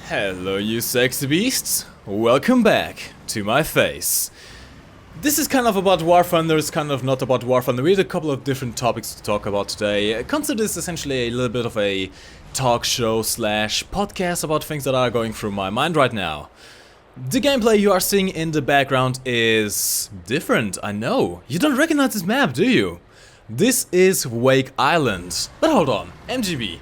Hello you sexy beasts, welcome back to my face. This is kind of about War Thunder, it's kind of not about War Thunder. We have a couple of different topics to talk about today. Consider this essentially a little bit of a talk show slash podcast about things that are going through my mind right now. The gameplay you are seeing in the background is different, I know. You don't recognize this map, do you? This is Wake Island. But hold on, MGB.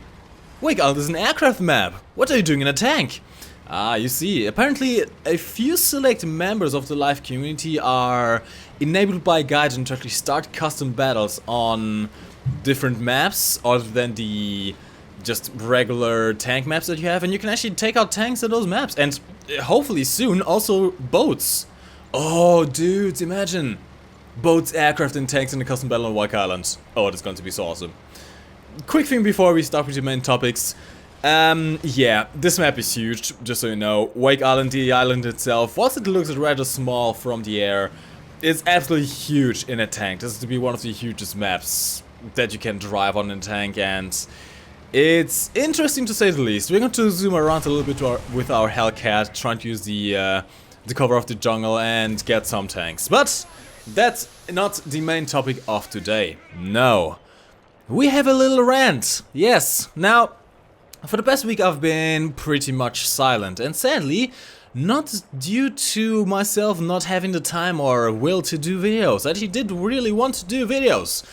Wake Island is an aircraft map. What are you doing in a tank? Ah, you see, apparently a few select members of the live community are enabled by Gaijin to actually start custom battles on different maps other than the just regular tank maps that you have, and you can actually take out tanks at those maps, and hopefully soon also boats. Oh dudes, imagine boats, aircraft and tanks in a custom battle on Wake Island. Oh, that's going to be so awesome. Quick thing before we start with the main topics. Yeah, this map is huge, just so you know. Wake Island, the island itself, whilst it looks rather small from the air, it's absolutely huge in a tank. This is to be one of the hugest maps that you can drive on in a tank, and it's interesting to say the least. We're going to zoom around a little bit with our Hellcat, trying to use the cover of the jungle and get some tanks. But that's not the main topic of today. No. We have a little rant. Yes. Now, for the past week I've been pretty much silent, and sadly, not due to myself not having the time or will to do videos. I actually did really want to do videos,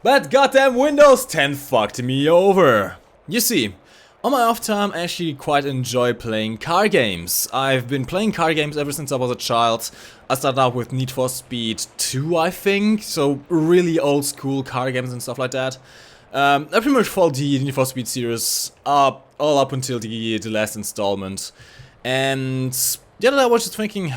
but goddamn Windows 10 fucked me over. You see, on my off time I actually quite enjoy playing car games. I've been playing car games ever since I was a child. I started out with Need for Speed 2, I think, so really old school car games and stuff like that. I pretty much followed the Need for Speed series all up until the last installment. And the other day I was just thinking,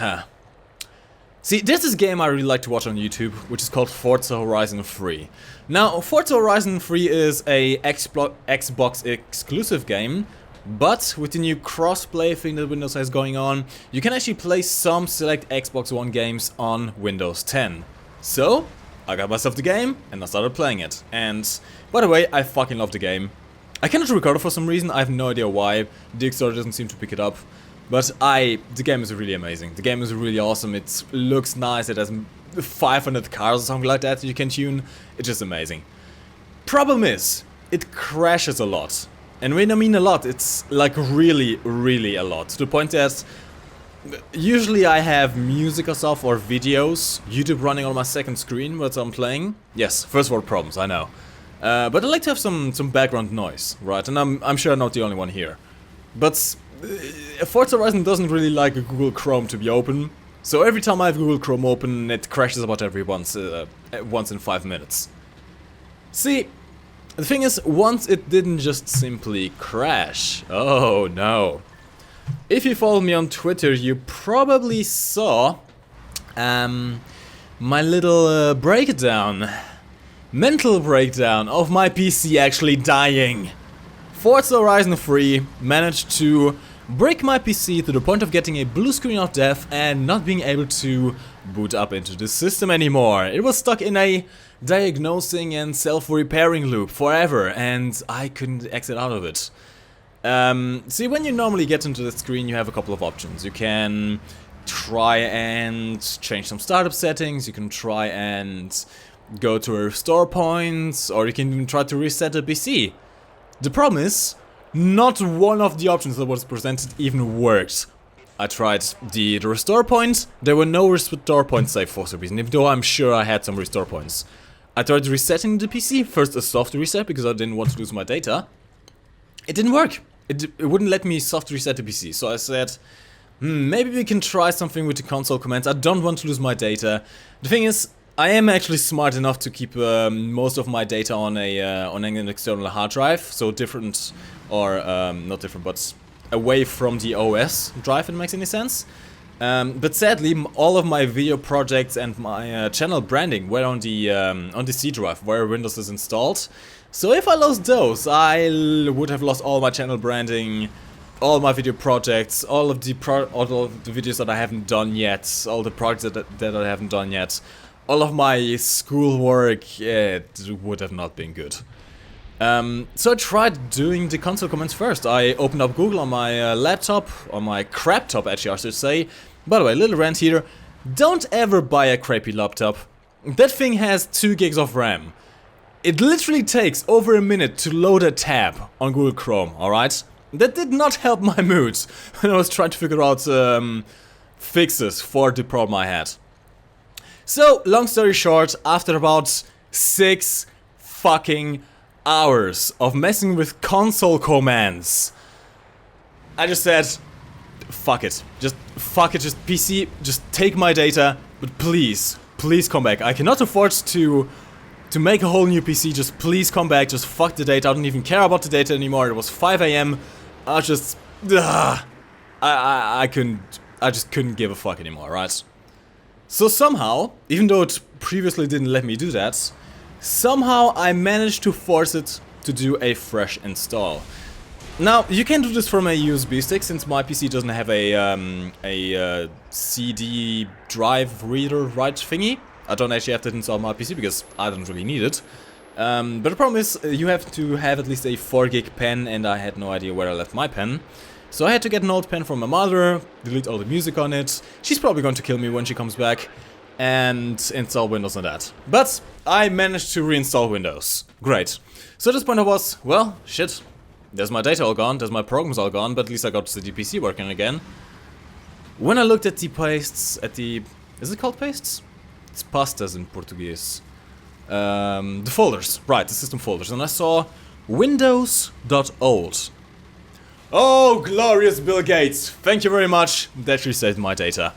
see, there's this game I really like to watch on YouTube, which is called Forza Horizon 3. Now, Forza Horizon 3 is a Xbox exclusive game, but with the new crossplay thing that Windows has going on, you can actually play some select Xbox One games on Windows 10. So, I got myself the game, and I started playing it. And, by the way, I fucking love the game. I cannot record it for some reason, I have no idea why. The Kickstarter doesn't seem to pick it up. But the game is really amazing. The game is really awesome, it looks nice, it has 500 cars or something like that you can tune. It's just amazing. Problem is, it crashes a lot. And when I mean a lot, it's like really, really a lot. To the point that usually I have music or stuff or videos, YouTube running on my second screen while I'm playing. Yes, first world problems, I know. But I like to have some background noise, right? And I'm sure I'm not the only one here. But Forza Horizon doesn't really like Google Chrome to be open. So every time I have Google Chrome open, it crashes about every once in 5 minutes. See, the thing is, once it didn't just simply crash. Oh no. If you follow me on Twitter, you probably saw my little mental breakdown of my PC actually dying. Forza Horizon 3 managed to break my PC to the point of getting a blue screen of death and not being able to boot up into the system anymore. It was stuck in a diagnosing and self-repairing loop forever, and I couldn't exit out of it. See, when you normally get into the screen, you have a couple of options. You can try and change some startup settings, you can try and go to a restore point, or you can even try to reset the PC. The problem is, not one of the options that was presented even worked. I tried the restore point, there were no restore points saved for some reason, even though I'm sure I had some restore points. I tried resetting the PC, first a soft reset because I didn't want to lose my data. It didn't work. It wouldn't let me soft reset the PC, so I said, maybe we can try something with the console commands. I don't want to lose my data. The thing is, I am actually smart enough to keep most of my data on an external hard drive, so different, or not different, but away from the OS drive, if it makes any sense. But sadly, all of my video projects and my channel branding were on the C drive, where Windows is installed. So if I lost those, I would have lost all my channel branding, all my video projects, all of the videos that I haven't done yet, all the projects that I haven't done yet. All of my schoolwork, it would have not been good. So I tried doing the console commands first. I opened up Google on my laptop, on my crap top actually I should say. By the way, little rant here, don't ever buy a crappy laptop. That thing has 2 gigs of RAM. It literally takes over a minute to load a tab on Google Chrome, alright? That did not help my mood when I was trying to figure out fixes for the problem I had. So, long story short, after about 6 fucking hours of messing with console commands, I just said, fuck it. Just fuck it, just PC, just take my data, but please come back. I cannot afford to make a whole new PC, just please come back, just fuck the data. I don't even care about the data anymore. It was 5 AM. I just I just couldn't give a fuck anymore, right? So somehow, even though it previously didn't let me do that, somehow I managed to force it to do a fresh install. Now, you can do this from a USB stick, since my PC doesn't have a CD drive reader right thingy. I don't actually have to install on my PC because I don't really need it. But the problem is, you have to have at least a 4 gig pen, and I had no idea where I left my pen. So I had to get an old pen from my mother, delete all the music on it. She's probably going to kill me when she comes back, and install Windows on that. But I managed to reinstall Windows. Great. So at this point I was, well, shit. There's my data all gone, there's my programs all gone, but at least I got the PC working again. When I looked at the pastes, is it called pastes? It's pastas in Portuguese. The folders, right, the system folders, and I saw Windows.old. Oh, glorious Bill Gates, thank you very much, that reset my data.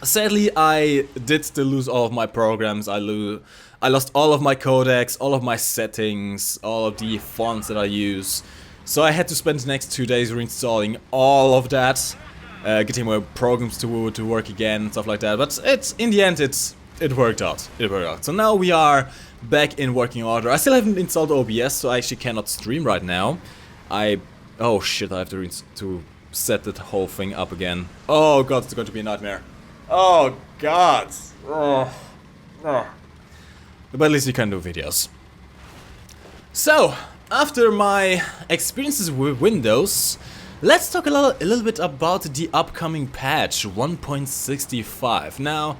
Sadly, I did still lose all of my programs. I lost all of my codecs, all of my settings, all of the fonts that I use. So I had to spend the next 2 days reinstalling all of that, getting my programs to work again, and stuff like that. But in the end, it worked out. It worked out. So now we are back in working order. I still haven't installed OBS, so I actually cannot stream right now. Oh shit! I have to set that whole thing up again. Oh god, it's going to be a nightmare. Oh god. Oh. But at least you can do videos. So, after my experiences with Windows, let's talk a little bit about the upcoming patch 1.65. Now,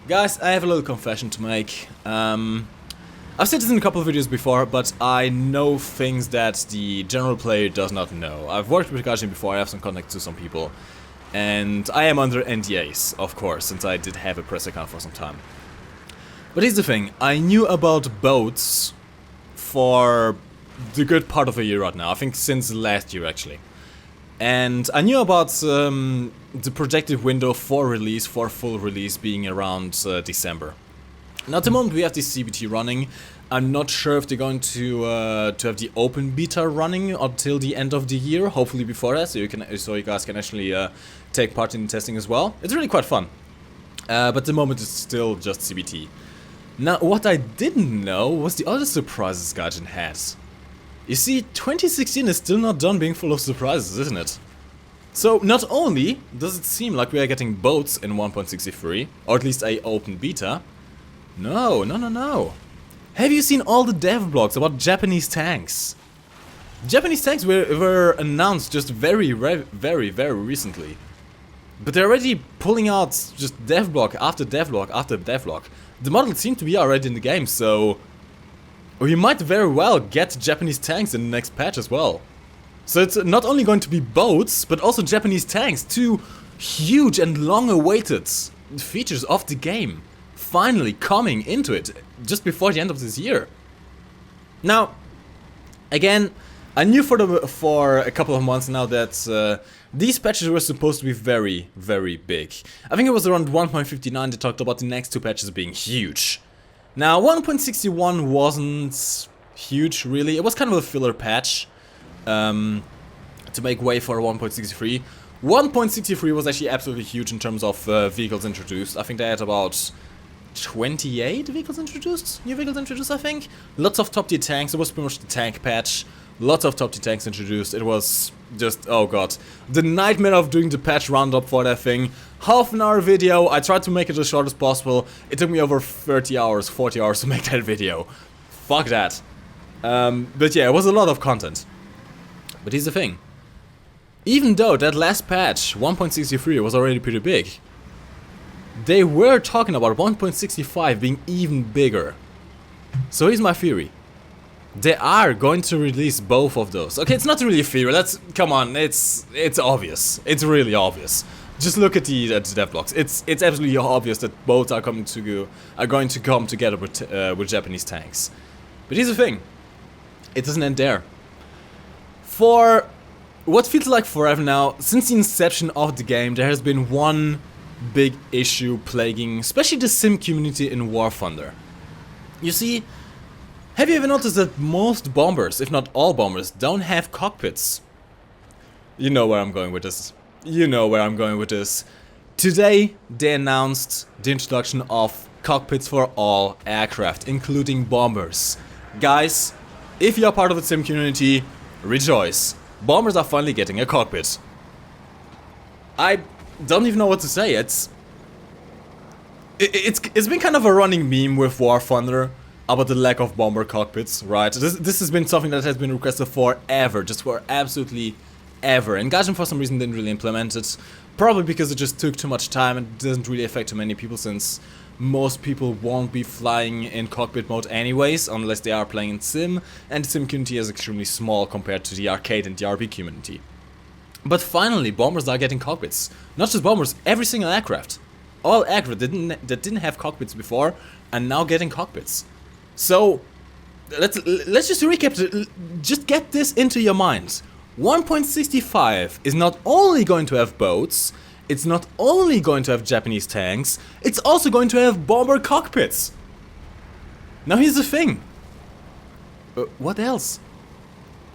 guys, I have a little confession to make. I've said this in a couple of videos before, but I know things that the general player does not know. I've worked with Gaijin before, I have some contact to some people. And I am under NDAs, of course, since I did have a press account for some time. But here's the thing, I knew about boats for the good part of a year right now, I think since last year actually. And I knew about the projected window for release, for full release, being around December. Now at the moment we have this CBT running. I'm not sure if they're going to have the open beta running until the end of the year, hopefully before that, so you guys can actually take part in testing as well. It's really quite fun. But at the moment it's still just CBT. Now, what I didn't know was the other surprises Gaijin has. You see, 2016 is still not done being full of surprises, isn't it? So, not only does it seem like we are getting boats in 1.63, or at least a open beta. No. Have you seen all the dev blogs about Japanese tanks? Japanese tanks were announced just very recently. But they're already pulling out just dev block after dev block after dev block. The models seem to be already in the game, so we might very well get Japanese tanks in the next patch as well. So it's not only going to be boats, but also Japanese tanks, 2 huge and long-awaited features of the game, finally coming into it just before the end of this year. Now, again, I knew for a couple of months now that these patches were supposed to be very big. I think it was around 1.59 they talked about the next 2 patches being huge. Now 1.61 wasn't huge really, it was kind of a filler patch to make way for 1.63. 1.63 was actually absolutely huge in terms of vehicles introduced. I think they had about 28 vehicles introduced, new vehicles introduced I think. Lots of top tier tanks, it was pretty much the tank patch. Lots of top tier tanks introduced, it was just, oh god. The nightmare of doing the patch roundup for that thing. Half an hour video, I tried to make it as short as possible. It took me over 30 hours, 40 hours to make that video. Fuck that. But yeah, it was a lot of content. But here's the thing. Even though that last patch, 1.63, was already pretty big, they were talking about 1.65 being even bigger. So here's my theory. They are going to release both of those. Okay, it's not really a theory, come on, it's obvious. It's really obvious. Just look at the dev blocks. It's absolutely obvious that both are going to come together with Japanese tanks. But here's the thing. It doesn't end there. For what feels like forever now, since the inception of the game, there has been one big issue plaguing especially the sim community in War Thunder. You see, have you ever noticed that most bombers, if not all bombers, don't have cockpits? You know where I'm going with this. You know where I'm going with this. Today, they announced the introduction of cockpits for all aircraft, including bombers. Guys, if you're part of the sim community, rejoice. Bombers are finally getting a cockpit. I don't even know what to say. It's been kind of a running meme with War Thunder about the lack of bomber cockpits, right? This has been something that has been requested forever, just for absolutely ever. And Gaijin for some reason didn't really implement it. Probably because it just took too much time and doesn't really affect too many people, since most people won't be flying in cockpit mode anyways, unless they are playing in sim, and the sim community is extremely small compared to the arcade and the RP community. But finally, bombers are getting cockpits. Not just bombers, every single aircraft. All aircraft that didn't have cockpits before are now getting cockpits. So, let's just recap, just get this into your mind. 1.65 is not only going to have boats, it's not only going to have Japanese tanks, it's also going to have bomber cockpits. Now here's the thing. What else?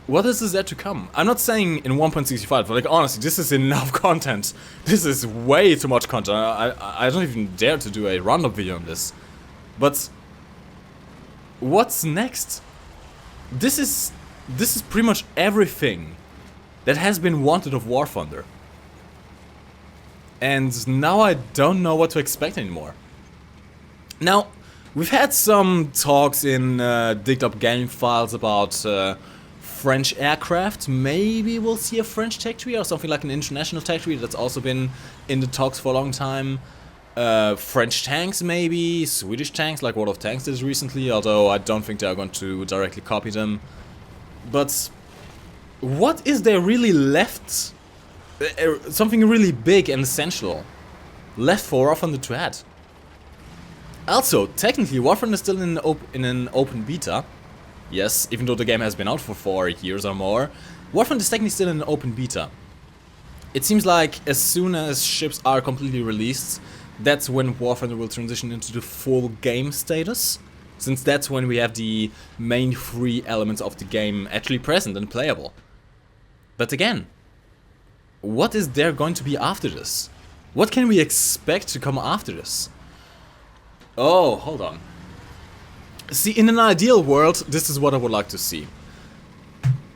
What else is there to come? I'm not saying in 1.65, but like honestly, this is enough content. This is way too much content. I don't even dare to do a roundup video on this. But what's next? This is pretty much everything that has been wanted of War Thunder. And now I don't know what to expect anymore. Now, we've had some talks in digged up game files about French aircraft. Maybe we'll see a French tech tree or something like an international tech tree that's also been in the talks for a long time. French tanks maybe, Swedish tanks like World of Tanks did recently, although I don't think they are going to directly copy them. But what is there really left? Something really big and essential left for War Thunder to add. Also, technically, War Thunder is still in an open beta. Yes, even though the game has been out for 4 years or more, War Thunder is technically still in an open beta. It seems like as soon as ships are completely released, that's when War Thunder will transition into the full game status, since that's when we have the main 3 elements of the game actually present and playable. But again, what is there going to be after this? What can we expect to come after this? Oh, hold on. See, in an ideal world, this is what I would like to see.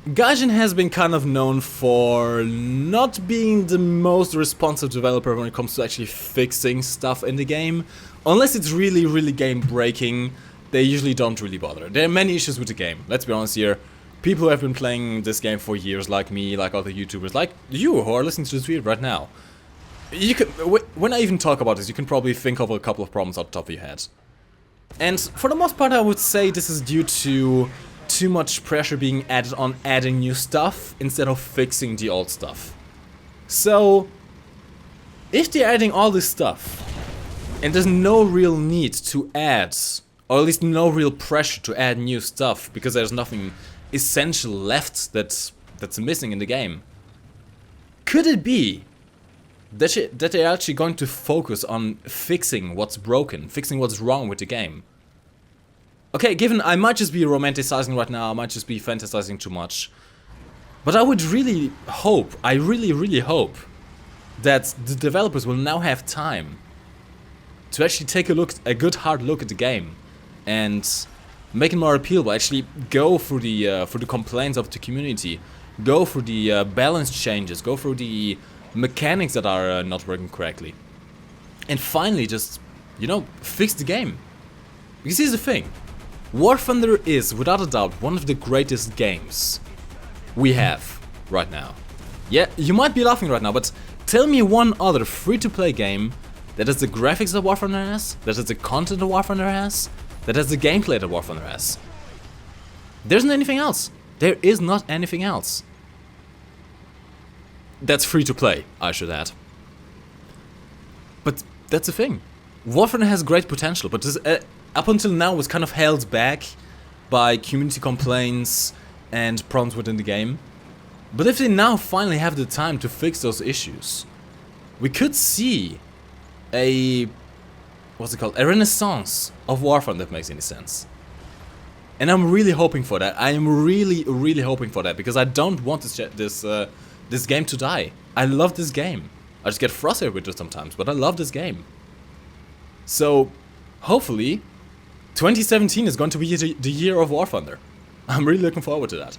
Gaijin has been kind of known for not being the most responsive developer when it comes to actually fixing stuff in the game. Unless it's really, really game breaking, they usually don't really bother. There are many issues with the game, let's be honest here. People who have been playing this game for years, like me, like other YouTubers, like you who are listening to this video right now. You can, when I even talk about this, you can probably think of a couple of problems out the top of your head. And for the most part, I would say this is due to too much pressure being added on adding new stuff instead of fixing the old stuff. So, if they're adding all this stuff, and there's no real need to add, or at least no real pressure to add new stuff, because there's nothing essential left that's missing in the game, could it be that they're actually going to focus on fixing what's broken, fixing what's wrong with the game? Okay, given I might just be romanticizing right now, I might just be fantasizing too much, but I would really hope, I really hope that the developers will now have time to actually take a good hard look at the game and make it more appealable. Actually go through the complaints of the community, go through the balance changes, go through the mechanics that are not working correctly, and finally just, you know, fix the game. Because here's the thing, War Thunder is, without a doubt, one of the greatest games we have right now. Yeah, you might be laughing right now, but tell me one other free-to-play game that has the graphics that War Thunder has, that has the content that War Thunder has, that has the gameplay that War Thunder has. There isn't anything else. There is not anything else. That's free-to-play, I should add. But that's the thing. War Thunder has great potential, but this, up until now was kind of held back by community complaints and problems within the game. But if they now finally have the time to fix those issues, we could see a, what's it called, a renaissance of War Thunder, if that makes any sense. And I'm really hoping for that. I am really hoping for that, because I don't want this game to die. I love this game. I just get frustrated with it sometimes, but I love this game. So, hopefully, 2017 is going to be the year of War Thunder. I'm really looking forward to that.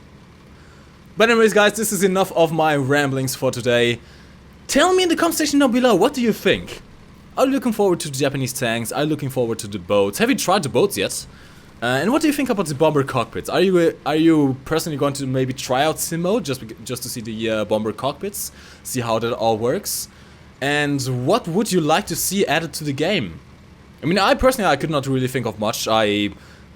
But anyways, guys, this is enough of my ramblings for today. Tell me in the comment section down below, what do you think? Are you looking forward to the Japanese tanks? Are you looking forward to the boats? Have you tried the boats yet? And what do you think about the bomber cockpits? Are you personally going to maybe try out sim mode just to see the bomber cockpits, see how that all works? And what would you like to see added to the game? I mean, I could not really think of much.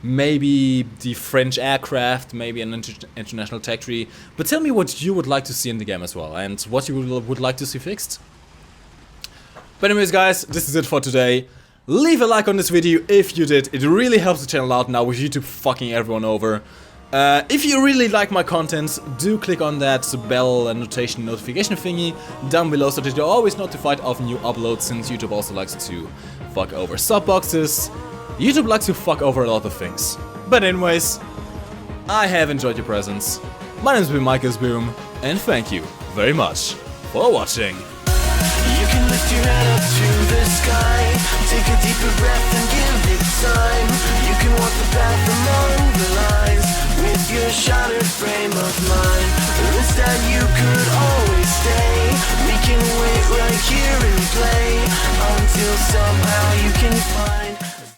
Maybe the French aircraft, maybe an international tech tree. But tell me what you would like to see in the game as well, and what you would like to see fixed. But anyways, guys, this is it for today. Leave a like on this video if you did. It really helps the channel out now with YouTube fucking everyone over. If you really like my content, do click on that bell and notification thingy down below so that you're always notified of new uploads, since YouTube also likes to fuck over sub boxes. YouTube likes to fuck over a lot of things. But anyways, I have enjoyed your presence. My name's been MikeGoesBoom, and thank you very much for watching. You can lift your head up to the sky, take a deeper breath and give it time. You can walk the path among the lines with your shattered frame of mind. Or instead you could always stay. We can wait right here and play until somehow you can find